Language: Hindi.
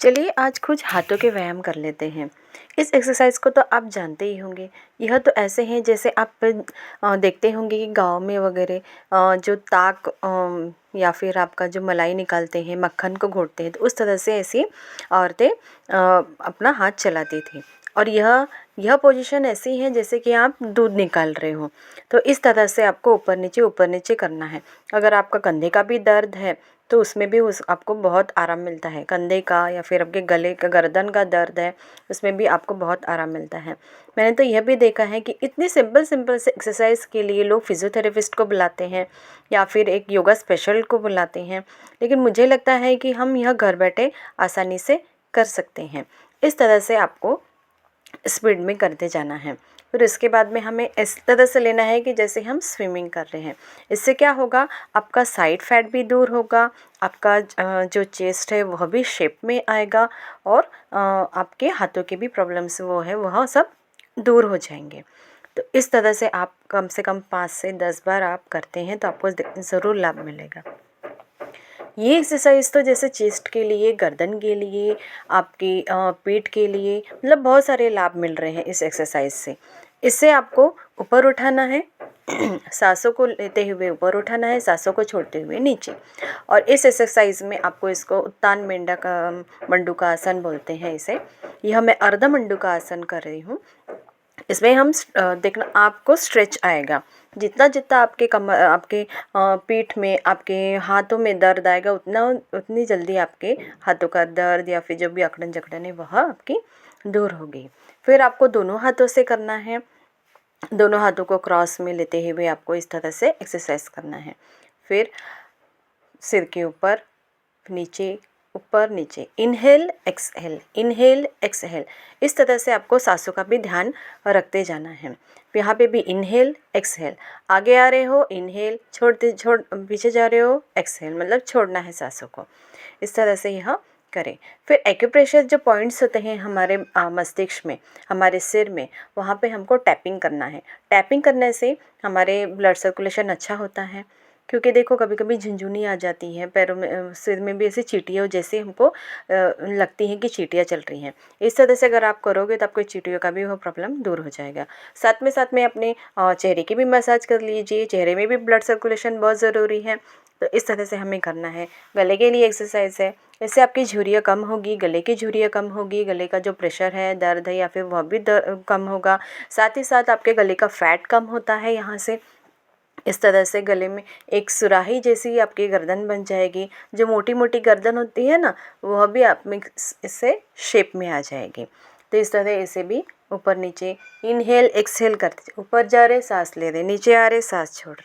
चलिए आज कुछ हाथों के व्यायाम कर लेते हैं। इस एक्सरसाइज को तो आप जानते ही होंगे। यह तो ऐसे हैं जैसे आप देखते होंगे कि गाँव में वगैरह जो ताक या फिर आपका जो मलाई निकालते हैं, मक्खन को घोटते हैं, तो उस तरह से ऐसी औरतें अपना हाथ चलाती थी। और यह पोजीशन ऐसी है जैसे कि आप दूध निकाल रहे हो। तो इस तरह से आपको ऊपर नीचे करना है। अगर आपका कंधे का भी दर्द है तो उसमें भी आपको बहुत आराम मिलता है। कंधे का या फिर आपके गले का, गर्दन का दर्द है, उसमें भी आपको बहुत आराम मिलता है। मैंने तो यह भी देखा है कि इतनी सिंपल से एक्सरसाइज के लिए लोग फिजियोथेरेपिस्ट को बुलाते हैं या फिर एक योगा स्पेशल को बुलाते हैं, लेकिन मुझे लगता है कि हम यह घर बैठे आसानी से कर सकते हैं। इस तरह से आपको स्पीड में करते जाना है। फिर इसके बाद में हमें इस तरह से लेना है कि जैसे हम स्विमिंग कर रहे हैं। इससे क्या होगा, आपका साइड फैट भी दूर होगा, आपका जो चेस्ट है वह भी शेप में आएगा और आपके हाथों की भी प्रॉब्लम्स वह सब दूर हो जाएंगे। तो इस तरह से आप कम से कम 5 से 10 बार आप करते हैं तो आपको ज़रूर लाभ मिलेगा। ये एक्सरसाइज तो जैसे चेस्ट के लिए, गर्दन के लिए, आपकी पेट के लिए, मतलब बहुत सारे लाभ मिल रहे हैं इस एक्सरसाइज से। इससे आपको ऊपर उठाना है सांसों को लेते हुए ऊपर उठाना है, सांसों को छोड़ते हुए नीचे। और इस एक्सरसाइज में आपको इसको उत्तान मंडूका आसन बोलते हैं इसे। यह मैं अर्ध मंडूका आसन कर रही हूँ। इसमें हम देखना आपको स्ट्रेच आएगा। जितना जितना आपके आपके पीठ में, आपके हाथों में दर्द आएगा, उतनी जल्दी आपके हाथों का दर्द या फिर जो भी अकड़न जकड़न है वह आपकी दूर होगी। फिर आपको दोनों हाथों से करना है। दोनों हाथों को क्रॉस में लेते हुए आपको इस तरह से एक्सरसाइज करना है। फिर सिर के ऊपर नीचे, ऊपर नीचे, इनहेल एक्सहेल। इस तरह से आपको सांसों का भी ध्यान रखते जाना है। यहाँ पे भी इनहेल एक्सहेल, आगे आ रहे हो इनहेल, पीछे जा रहे हो एक्सहेल, मतलब छोड़ना है सांसों को। इस तरह से यह करें। फिर एक्यूप्रेशर जो पॉइंट्स होते हैं हमारे मस्तिष्क में, हमारे सिर में, वहाँ पे हमको टैपिंग करना है। टैपिंग करने से हमारे ब्लड सर्कुलेशन अच्छा होता है। क्योंकि देखो कभी कभी झुनझुनी आ जाती है पैरों में, सिर में भी ऐसी चींटियाँ जैसे हमको लगती हैं कि चींटियाँ चल रही हैं। इस तरह से अगर आप करोगे तो आपको चींटियों का भी वो प्रॉब्लम दूर हो जाएगा। साथ में अपने चेहरे की भी मसाज कर लीजिए। चेहरे में भी ब्लड सर्कुलेशन बहुत ज़रूरी है, तो इस तरह से हमें करना है। गले के लिए एक्सरसाइज है। इससे आपकी झुर्रियाँ कम होगी, गले की झुर्रियाँ कम होगी, गले का जो प्रेशर है, दर्द है या फिर वह भी कम होगा। साथ ही साथ आपके गले का फैट कम होता है यहाँ से। इस तरह से गले में एक सुराही जैसी आपकी गर्दन बन जाएगी। जो मोटी मोटी गर्दन होती है ना, वह भी आप में इससे शेप में आ जाएगी। तो इस तरह इसे भी ऊपर नीचे, इनहेल एक्सहेल करते, ऊपर जा रहे सांस ले रहे, नीचे आ रहे सांस छोड़ रहे।